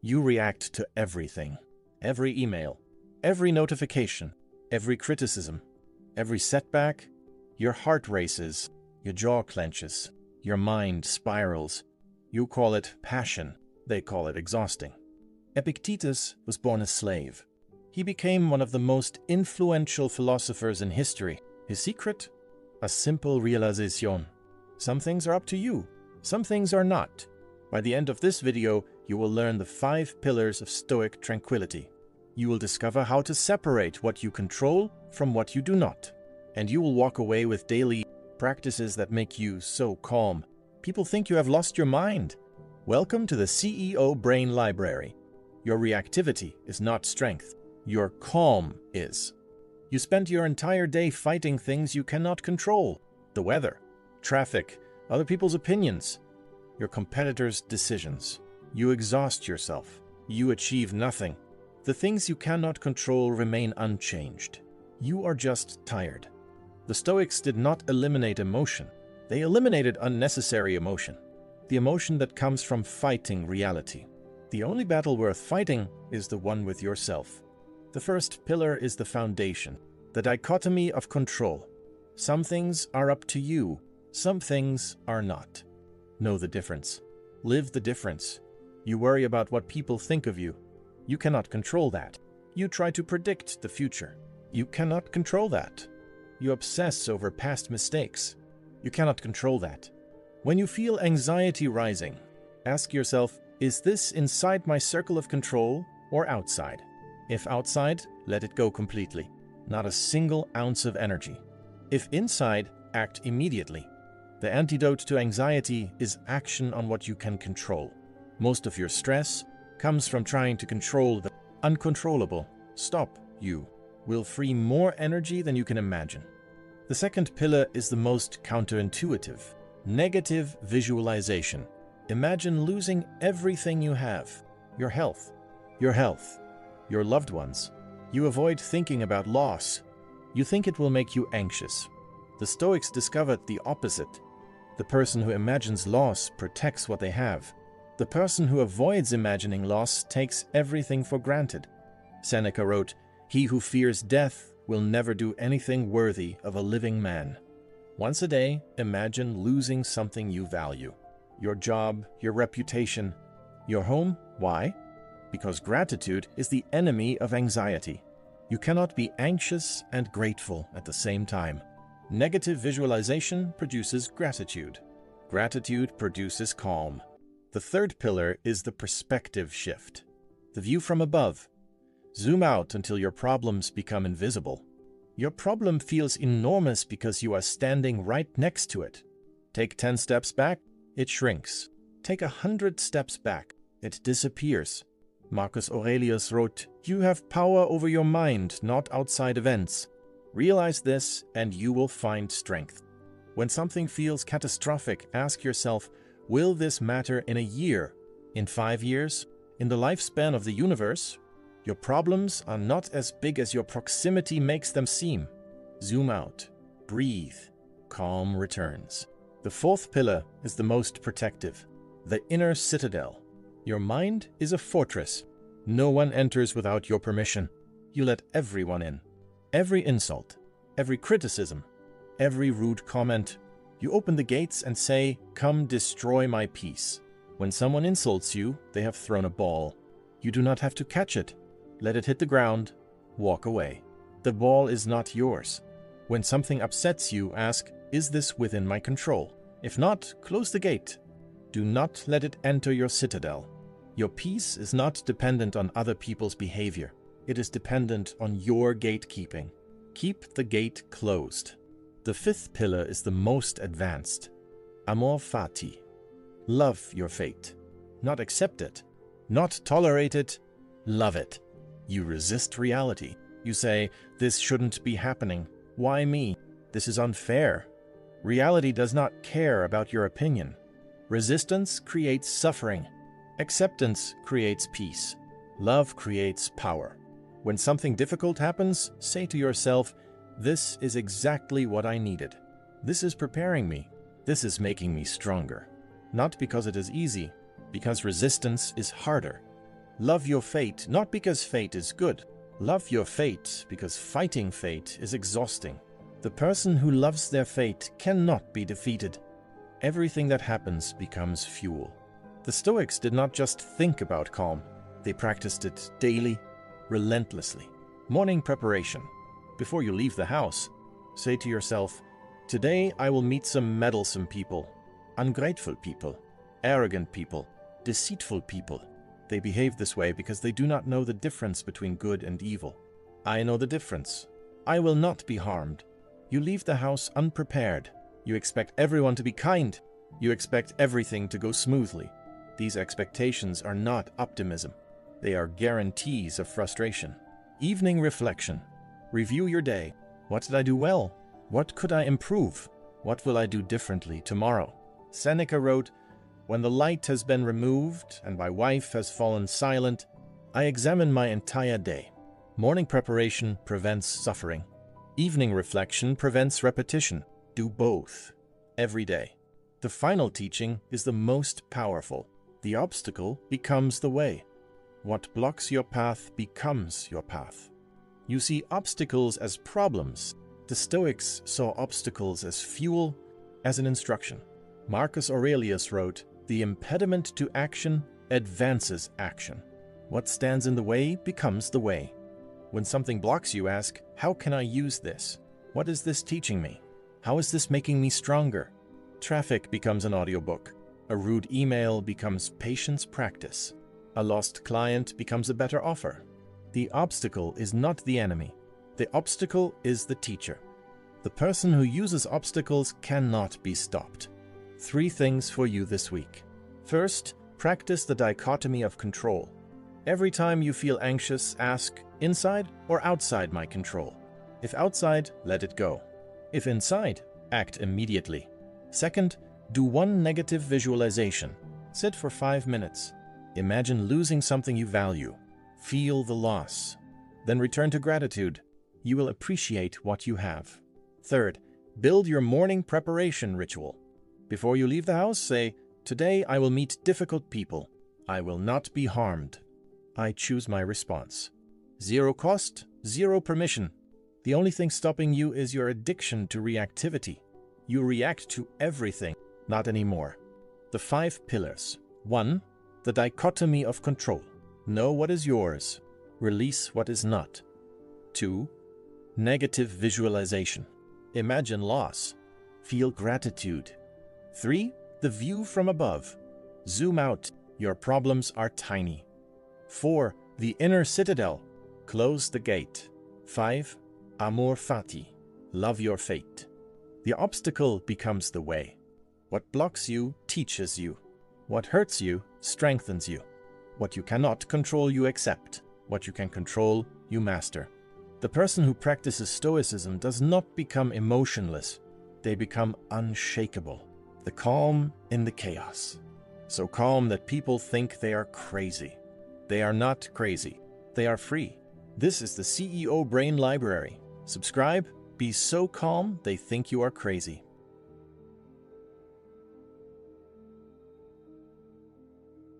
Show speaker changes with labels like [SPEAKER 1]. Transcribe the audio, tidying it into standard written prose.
[SPEAKER 1] You react to everything. Every email, every notification, every criticism, every setback. Your heart races, your jaw clenches, your mind spirals. You call it passion, they call it exhausting. Epictetus was born a slave. He became one of the most influential philosophers in history. His secret? A simple realization. Some things are up to you, some things are not. By the end of this video, you will learn the 5 pillars of Stoic tranquility. You will discover how to separate what you control from what you do not. And you will walk away with daily practices that make you so calm. People think you have lost your mind. Welcome to the CEO Brain Library. Your reactivity is not strength. Your calm is. You spend your entire day fighting things you cannot control. The weather, traffic, other people's opinions, your competitors' decisions. You exhaust yourself. You achieve nothing. The things you cannot control remain unchanged. You are just tired. The Stoics did not eliminate emotion. They eliminated unnecessary emotion. The emotion that comes from fighting reality. The only battle worth fighting is the one with yourself. The first pillar is the foundation, the dichotomy of control. Some things are up to you, some things are not. Know the difference. Live the difference. You worry about what people think of you. You cannot control that. You try to predict the future. You cannot control that. You obsess over past mistakes. You cannot control that. When you feel anxiety rising, ask yourself, is this inside my circle of control or outside? If outside, let it go completely. Not a single ounce of energy. If inside, act immediately. The antidote to anxiety is action on what you can control. Most of your stress comes from trying to control the uncontrollable. Stop, you will free more energy than you can imagine. The second pillar is the most counterintuitive. Negative visualization. Imagine losing everything you have. Your health, your loved ones. You avoid thinking about loss. You think it will make you anxious. The Stoics discovered the opposite. The person who imagines loss protects what they have. The person who avoids imagining loss takes everything for granted. Seneca wrote, "He who fears death will never do anything worthy of a living man." Once a day, imagine losing something you value. Your job, your reputation, your home. Why? Because gratitude is the enemy of anxiety. You cannot be anxious and grateful at the same time. Negative visualization produces gratitude. Gratitude produces calm. The third pillar is the perspective shift. The view from above. Zoom out until your problems become invisible. Your problem feels enormous because you are standing right next to it. Take 10 steps back, it shrinks. Take 100 steps back, it disappears. Marcus Aurelius wrote, "You have power over your mind, not outside events. Realize this and you will find strength." When something feels catastrophic, ask yourself, will this matter in a year, in 5 years, in the lifespan of the universe? Your problems are not as big as your proximity makes them seem. Zoom out, breathe, calm returns. The fourth pillar is the most protective, the inner citadel. Your mind is a fortress. No one enters without your permission. You let everyone in. Every insult, every criticism, every rude comment. You open the gates and say, "Come destroy my peace." When someone insults you, they have thrown a ball. You do not have to catch it. Let it hit the ground. Walk away. The ball is not yours. When something upsets you, ask, is this within my control? If not, close the gate. Do not let it enter your citadel. Your peace is not dependent on other people's behavior. It is dependent on your gatekeeping. Keep the gate closed. The fifth pillar is the most advanced. Amor, Fati. Love your fate. Not accept it. Not tolerate it. Love it. You resist reality. You say, this shouldn't be happening. Why me? This is unfair. Reality does not care about your opinion. Resistance creates suffering. Acceptance creates peace. Love creates power. When something difficult happens, say to yourself, this is exactly what I needed. This is preparing me. This is making me stronger. Not because it is easy, because resistance is harder. Love your fate, not because fate is good. Love your fate because fighting fate is exhausting. The person who loves their fate cannot be defeated. Everything that happens becomes fuel. The Stoics did not just think about calm. They practiced it daily, relentlessly. Morning preparation. Before you leave the house, say to yourself, "Today I will meet some meddlesome people, ungrateful people, arrogant people, deceitful people. They behave this way because they do not know the difference between good and evil. I know the difference. I will not be harmed." You leave the house unprepared. You expect everyone to be kind. You expect everything to go smoothly. These expectations are not optimism. They are guarantees of frustration. Evening reflection. Review your day. What did I do well? What could I improve? What will I do differently tomorrow? Seneca wrote, "When the light has been removed and my wife has fallen silent, I examine my entire day." Morning preparation prevents suffering. Evening reflection prevents repetition. Do both every day. The final teaching is the most powerful. The obstacle becomes the way. What blocks your path becomes your path. You see obstacles as problems. The Stoics saw obstacles as fuel, as an instruction. Marcus Aurelius wrote, "The impediment to action advances action. What stands in the way becomes the way." When something blocks you, ask, "How can I use this? What is this teaching me? How is this making me stronger?" Traffic becomes an audiobook. A rude email becomes patience practice. A lost client becomes a better offer. The obstacle is not the enemy. The obstacle is the teacher. The person who uses obstacles cannot be stopped. 3 things for you this week. First, practice the dichotomy of control. Every time you feel anxious, ask, "Inside or outside my control?" If outside, let it go. If inside, act immediately. Second, do 1 negative visualization. Sit for 5 minutes. Imagine losing something you value. Feel the loss. Then return to gratitude. You will appreciate what you have. Third, build your morning preparation ritual. Before you leave the house, say, "Today I will meet difficult people. I will not be harmed. I choose my response." 0 cost, 0 permission. The only thing stopping you is your addiction to reactivity. You react to everything, not anymore. The 5 pillars. 1. The dichotomy of control. Know what is yours. Release what is not. 2. Negative visualization. Imagine loss. Feel gratitude. 3. The view from above. Zoom out. Your problems are tiny. 4. The inner citadel. Close the gate. 5. Amor, Fati. Love your fate. The obstacle becomes the way. What blocks you teaches you. What hurts you strengthens you. What you cannot control, you accept. What you can control, you master. The person who practices Stoicism does not become emotionless. They become unshakable. The calm in the chaos. So calm that people think they are crazy. They are not crazy. They are free. This is the CEO Brain Library. Subscribe. Be so calm they think you are crazy.